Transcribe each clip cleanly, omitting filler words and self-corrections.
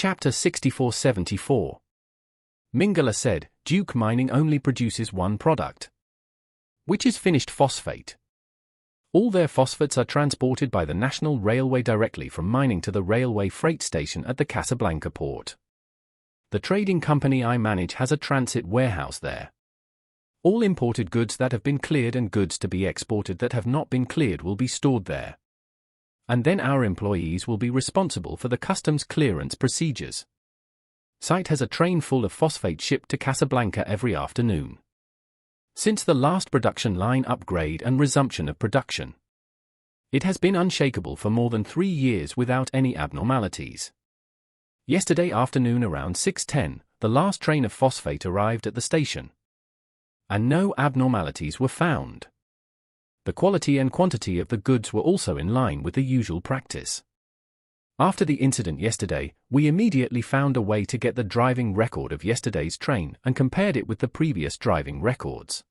Chapter 6474. Mingala said, Duke Mining only produces one product, which is finished phosphate. All their phosphates are transported by the National Railway directly from mining to the railway freight station at the Casablanca port. The trading company I manage has a transit warehouse there. All imported goods that have been cleared and goods to be exported that have not been cleared will be stored there. And then our employees will be responsible for the customs clearance procedures. Site has a train full of phosphate shipped to Casablanca every afternoon. Since the last production line upgrade and resumption of production, it has been unshakable for more than 3 years without any abnormalities. Yesterday afternoon around 6:10, the last train of phosphate arrived at the station, and no abnormalities were found. The quality and quantity of the goods were also in line with the usual practice. After the incident yesterday, we immediately found a way to get the driving record of yesterday's train and compared it with the previous driving records.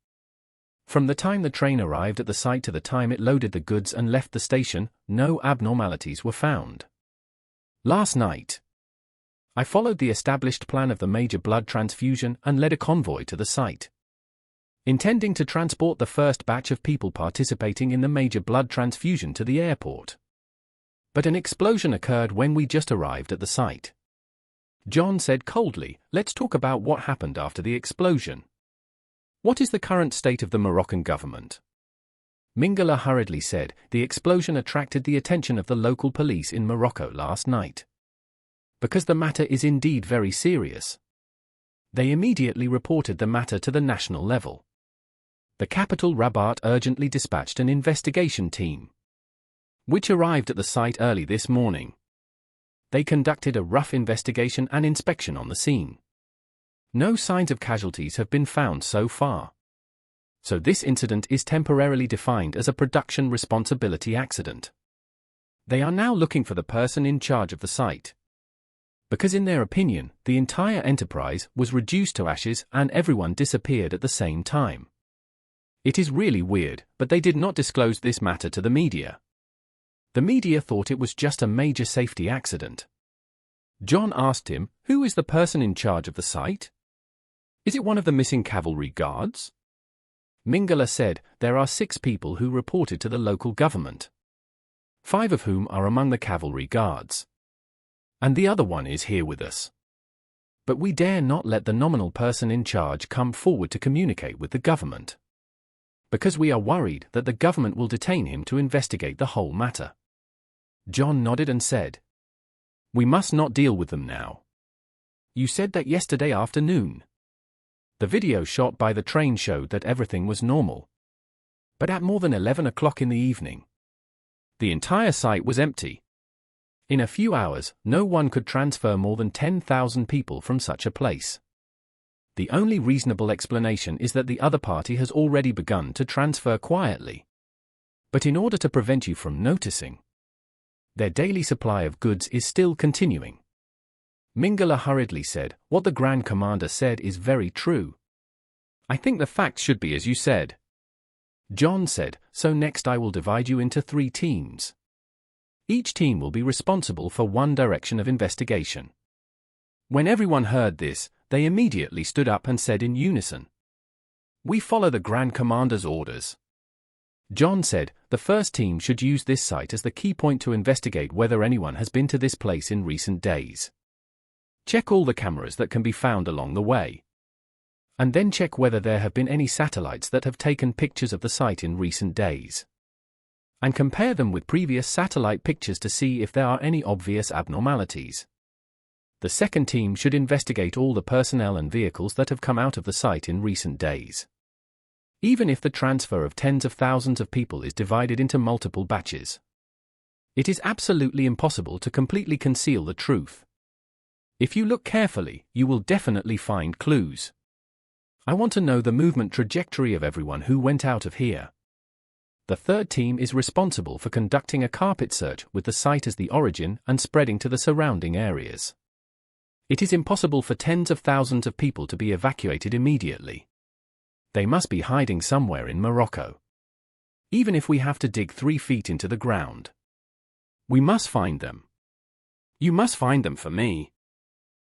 From the time the train arrived at the site to the time it loaded the goods and left the station, no abnormalities were found. Last night, I followed the established plan of the major blood transfusion and led a convoy to the site, intending to transport the first batch of people participating in the major blood transfusion to the airport. But an explosion occurred when we just arrived at the site. John said coldly, "Let's talk about what happened after the explosion. What is the current state of the Moroccan government?" Mingala hurriedly said, "The explosion attracted the attention of the local police in Morocco last night. Because the matter is indeed very serious, they immediately reported the matter to the national level. The capital Rabat urgently dispatched an investigation team, which arrived at the site early this morning. They conducted a rough investigation and inspection on the scene. No signs of casualties have been found so far. So this incident is temporarily defined as a production responsibility accident. They are now looking for the person in charge of the site, because in their opinion, the entire enterprise was reduced to ashes and everyone disappeared at the same time. It is really weird, but they did not disclose this matter to the media. The media thought it was just a major safety accident." John asked him, "Who is the person in charge of the site? Is it one of the missing cavalry guards?" Mingala said, "There are 6 people who reported to the local government, 5 of whom are among the cavalry guards. And the other one is here with us. But we dare not let the nominal person in charge come forward to communicate with the government, because we are worried that the government will detain him to investigate the whole matter." John nodded and said, "We must not deal with them now. You said that yesterday afternoon. The video shot by the train showed that everything was normal. But at more than 11 o'clock in the evening, the entire site was empty. In a few hours, no one could transfer more than 10,000 people from such a place. The only reasonable explanation is that the other party has already begun to transfer quietly. But in order to prevent you from noticing, their daily supply of goods is still continuing." Mingala hurriedly said, "What the Grand Commander said is very true. I think the facts should be as you said." John said, "So next I will divide you into 3 teams. Each team will be responsible for one direction of investigation." When everyone heard this, they immediately stood up and said in unison, "We follow the Grand Commander's orders." John said, "The first team should use this site as the key point to investigate whether anyone has been to this place in recent days. Check all the cameras that can be found along the way. And then check whether there have been any satellites that have taken pictures of the site in recent days. And compare them with previous satellite pictures to see if there are any obvious abnormalities. The second team should investigate all the personnel and vehicles that have come out of the site in recent days. Even if the transfer of tens of thousands of people is divided into multiple batches, it is absolutely impossible to completely conceal the truth. If you look carefully, you will definitely find clues. I want to know the movement trajectory of everyone who went out of here. The third team is responsible for conducting a carpet search with the site as the origin and spreading to the surrounding areas. It is impossible for tens of thousands of people to be evacuated immediately. They must be hiding somewhere in Morocco. Even if we have to dig 3 feet into the ground, we must find them. You must find them for me.